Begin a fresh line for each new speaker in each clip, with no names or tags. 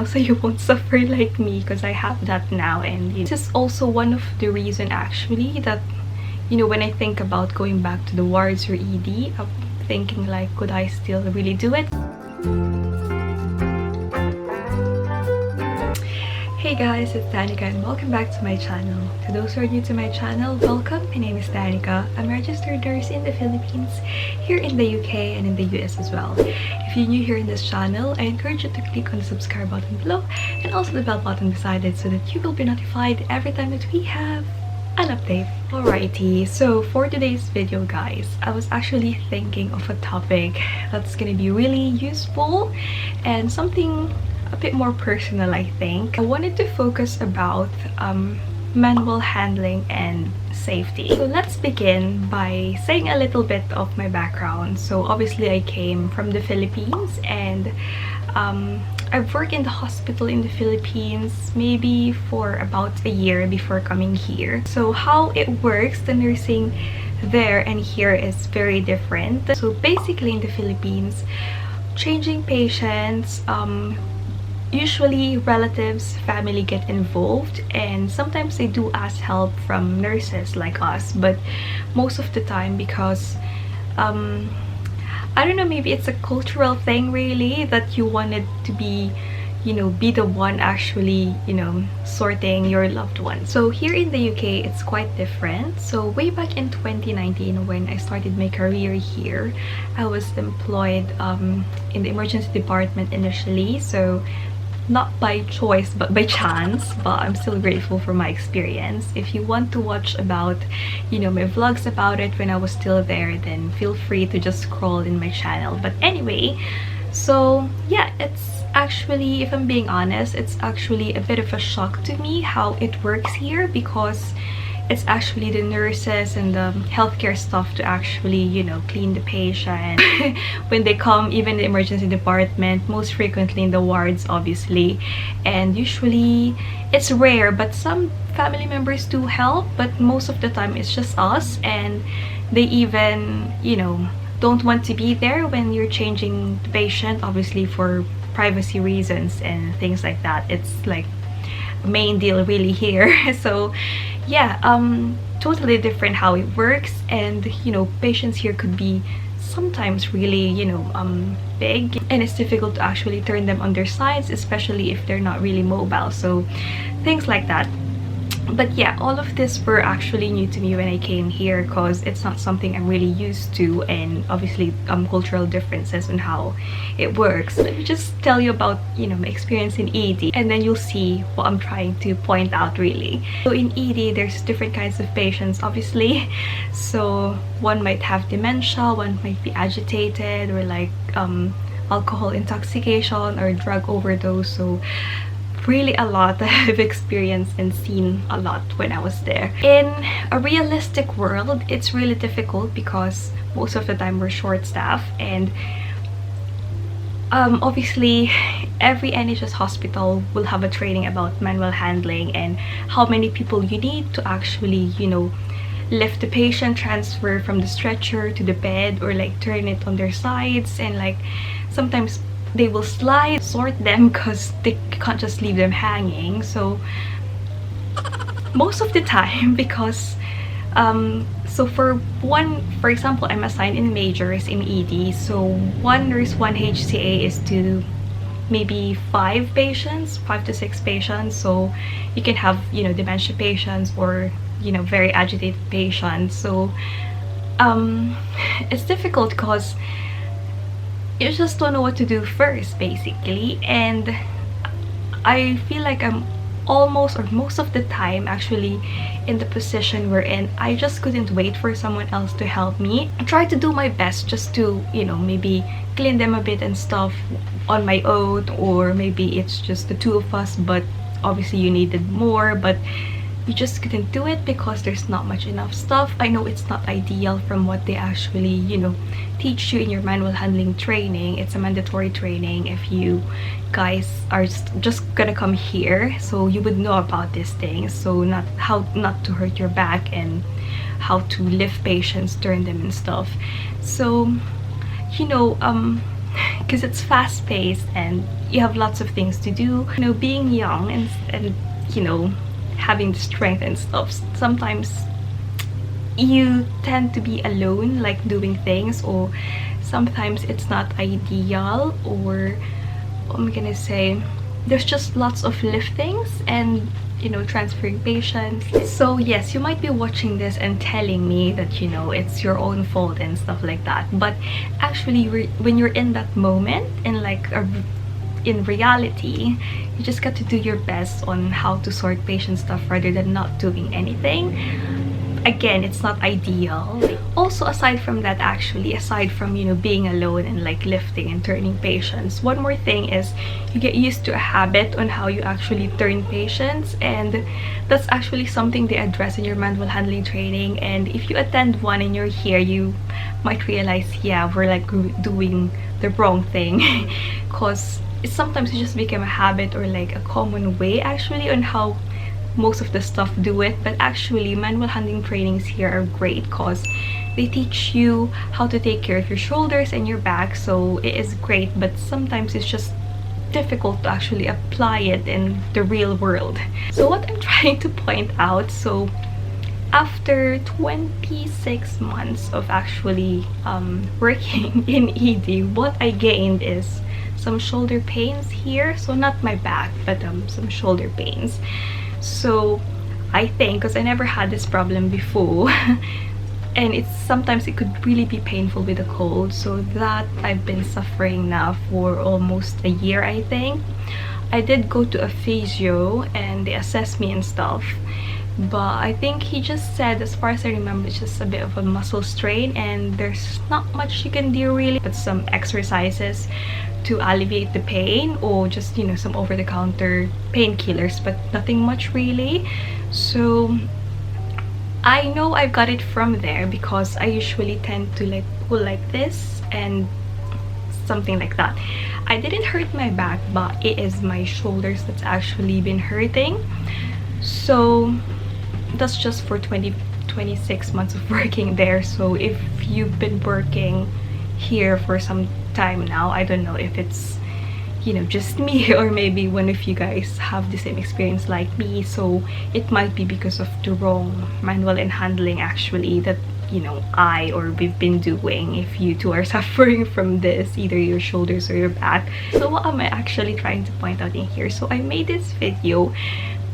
so you won't suffer like me, because I have that now. And this is also one of the reason actually that when I think about going back to the wards or ED, I'm thinking like, could I still really do it? Hey guys, it's Danica and welcome back to my channel. To those who are new to my channel, welcome. My name is Danica. I'm a registered nurse in the Philippines, here in the UK and in the US as well. If you're new here in this channel, I encourage you to click on the subscribe button below and also the bell button beside it so that you will be notified every time that we have an update. Alrighty, so for today's video guys, I was actually thinking of a topic that's gonna be really useful and something a bit more personal. I think I wanted to focus about manual handling and safety. So let's begin by saying a little bit of my background. So obviously I came from the Philippines, and I've worked in the hospital in the Philippines maybe for about a year before coming here. So how it works, the nursing there and here is very different. So basically in the Philippines, changing patients, usually relatives, family get involved, and sometimes they do ask help from nurses like us, but most of the time, because I don't know, maybe it's a cultural thing really, that you wanted to be be the one actually sorting your loved one. So here in the UK it's quite different. So way back in 2019, when I started my career here, I was employed in the emergency department initially, so not by choice but by chance, but I'm still grateful for my experience. If you want to watch about my vlogs about it when I was still there, then feel free to just scroll in my channel. But anyway, so yeah, it's actually, if I'm being honest, it's actually a bit of a shock to me how it works here, because it's actually the nurses and the healthcare staff to actually clean the patient when they come, even the emergency department, most frequently in the wards obviously. And usually it's rare, but some family members do help, but most of the time it's just us, and they even don't want to be there when you're changing the patient, obviously for privacy reasons and things like that. It's like a main deal really here. So yeah, totally different how it works. And patients here could be sometimes really big, and it's difficult to actually turn them on their sides, especially if they're not really mobile, so things like that. But yeah, all of this were actually new to me when I came here, because it's not something I'm really used to, and obviously cultural differences on how it works. Let me just tell you about my experience in ED, and then you'll see what I'm trying to point out really. So in ED there's different kinds of patients obviously. So one might have dementia, one might be agitated, or like alcohol intoxication or drug overdose. So really a lot that I've experienced and seen a lot when I was there. In a realistic world, it's really difficult because most of the time we're short-staffed, and obviously every NHS hospital will have a training about manual handling and how many people you need to actually lift the patient, transfer from the stretcher to the bed, or like turn it on their sides, and like sometimes they will slide, sort them, because they can't just leave them hanging. So most of the time, because so for example, I'm assigned in majors in ED, so one nurse, one HCA is to maybe 5 to 6 patients. So you can have dementia patients or very agitated patients. So it's difficult because you just don't know what to do first basically. And I feel like I'm almost, or most of the time actually, in the position we're in, I just couldn't wait for someone else to help me. I tried to do my best just to maybe clean them a bit and stuff on my own, or maybe it's just the 2 of us, but obviously you needed more, but you just couldn't do it because there's not enough stuff. I know it's not ideal from what they actually teach you in your manual handling training. It's a mandatory training if you guys are just gonna come here, so you would know about these things. So how not to hurt your back and how to lift patients, turn them and stuff. So because it's fast-paced, and you have lots of things to do. You know, being young and you know, having the strength and stuff, sometimes you tend to be alone, like doing things, or sometimes it's not ideal, or what am I gonna say, there's just lots of liftings and, you know, transferring patients. So yes, you might be watching this and telling me that, you know, it's your own fault and stuff like that, but actually when you're in that moment, in like in reality, you just got to do your best on how to sort patient stuff rather than not doing anything. Again, it's not ideal. Also, aside from that, actually, aside from, you know, being alone and like lifting and turning patients, one more thing is you get used to a habit on how you actually turn patients, and that's actually something they address in your manual handling training. And if you attend one and you're here, you might realize, yeah, we're like doing the wrong thing because sometimes it just became a habit or like a common way actually on how most of the stuff do it. But actually, manual handling trainings here are great because they teach you how to take care of your shoulders and your back, so it is great. But sometimes it's just difficult to actually apply it in the real world. So what I'm trying to point out, so after 26 months of actually working in ED, what I gained is some shoulder pains here. So not my back, but some shoulder pains. So I think, because I never had this problem before and sometimes it could really be painful with a cold, so that I've been suffering now for almost a year, I think. I did go to a physio and they assessed me and stuff, but I think he just said, as far as I remember, it's just a bit of a muscle strain and there's not much you can do really, but some exercises to alleviate the pain, or just, you know, some over-the-counter painkillers, but nothing much really. So I know I've got it from there because I usually tend to like pull like this and something like that. I didn't hurt my back, but it is my shoulders that's actually been hurting. So that's just for 26 months of working there. So if you've been working here for some time now, I don't know if it's, you know, just me or maybe one of you guys have the same experience like me. So it might be because of the wrong manual and handling actually that, you know, we've been doing, if you two are suffering from this, either your shoulders or your back. So what am I actually trying to point out in here? So I made this video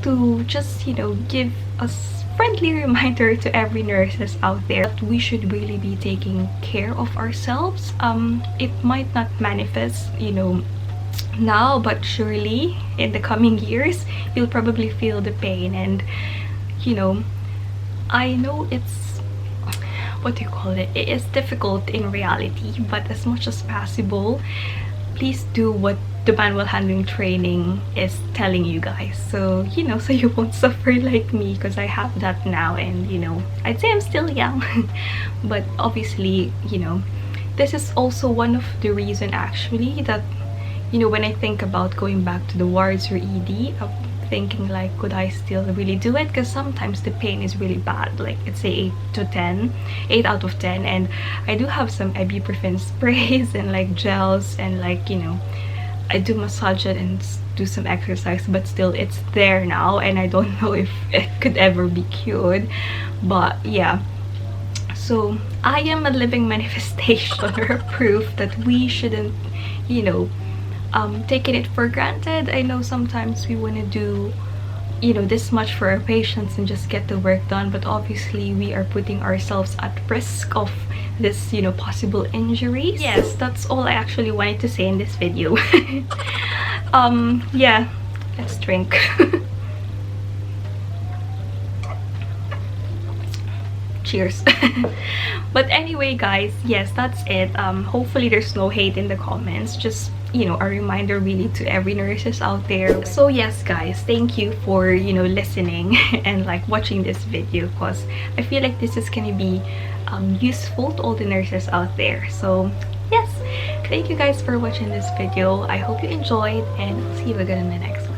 to just, you know, give us friendly reminder to every nurses out there that we should really be taking care of ourselves. It might not manifest, you know, now, but surely in the coming years you'll probably feel the pain. And, you know, I know it's, what do you call it, it is difficult in reality, but as much as possible, please do what the manual handling training is telling you guys, so, you know, so you won't suffer like me, because I have that now. And, you know, I'd say I'm still young but obviously, you know, this is also one of the reason actually that, you know, when I think about going back to the wards or ED, I'm thinking like, could I still really do it? Because sometimes the pain is really bad, like it's a 8 out of 10, and I do have some ibuprofen sprays and like gels, and like, you know, I do massage it and do some exercise, but still it's there now, and I don't know if it could ever be cured. But yeah, so I am a living manifestation or proof that we shouldn't, you know, taking it for granted. I know sometimes we want to do, you know, this much for our patients and just get the work done, but obviously we are putting ourselves at risk of this, you know, possible injuries. Yes, that's all I actually wanted to say in this video. Yeah, let's drink. Cheers. But anyway guys, yes, that's it. Hopefully there's no hate in the comments, just, you know, a reminder really to every nurses out there. So yes guys, thank you for, you know, listening and like watching this video, because I feel like this is gonna be useful to all the nurses out there. So yes, thank you guys for watching this video. I hope you enjoyed, and I'll see you again in the next one.